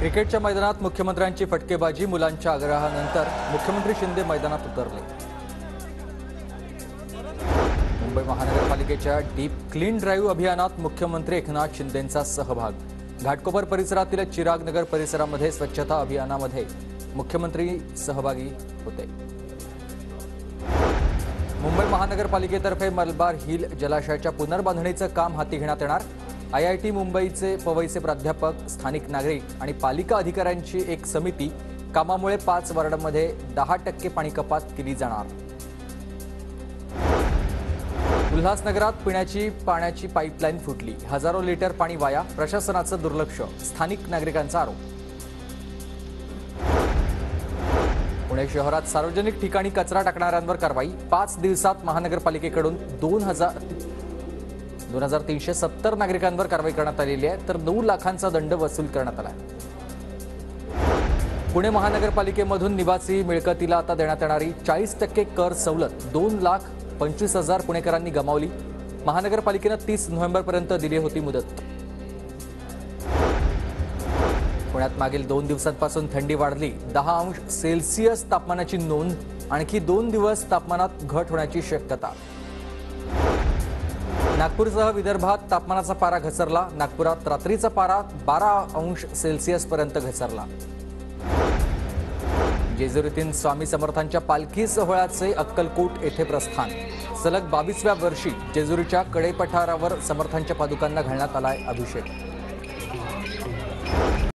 क्रिकेटच्या मैदानात मुख्यमंत्र्यांची फटकेबाजी, मुलांच्या आग्रहानंतर मुख्यमंत्री शिंदे मैदानात उतरले। मुंबई महानगरपालिकेच्या डीप क्लीन ड्राईव्ह अभियानात मुख्यमंत्री एकनाथ शिंदेंचा सहभाग। घाटकोपर परिसरातील चिराग नगर परिसरामध्ये स्वच्छता अभियानामध्ये मुख्यमंत्री सहभागी होते। मुंबई महानगरपालिकेतर्फे मलबार हिल जलाशयाच्या पुनर्बांधणीचं काम हाती घेण्यात येणार। IIT मुंबईचे पवईचे प्राध्यापक, स्थानिक नागरिक आणि पालिका अधिकाऱ्यांची एक समिती। कामामुळे 5 वॉर्डांमध्ये 10% पाणी कपात केली जाणार। उल्हासनगरात पिण्याची पाण्याची पाईपलाईन फुटली, हजारो लिटर पाणी वाया, प्रशासनाचं दुर्लक्ष, स्थानिक नागरिकांचा आरोप। पुणे शहरात सार्वजनिक ठिकाणी कचरा टाकणाऱ्यांवर कारवाई, 5 दिवसात महानगरपालिकेकडून 2370 नागरिकांवर कारवाई करण्यात आलेली आहे, तर 9 लाखांचा दंड वसूल करण्यात आला आहे। पुणे महानगरपालिकेमधून निवासी मिळकतीला आता देण्यात येणारी 40% कर सवलत 2,25,000 पुणेकरांनी गमावली। महानगरपालिकेनं 30 नोव्हेंबरपर्यंत दिली होती मुदत। पुण्यात मागील 2 दिवसांपासून थंडी वाढली, 10 अंश सेल्सिअस तापमानाची नोंद, आणखी 2 दिवस तापमानात घट होण्याची शक्यता। नागपूरसह विदर्भात तापमानाचा पारा घसरला, नागपुरात रात्रीचा पारा 12 अंश सेल्सिअसपर्यंत घसरला। जेजुरीतील स्वामी समर्थांच्या पालखी सोहळ्याचे अक्कलकोट येथे प्रस्थान, सलग 22व्या वर्षी जेजुरीच्या कडेपठारावर समर्थांच्या पादुकांना घालण्यात आलाय अभिषेक।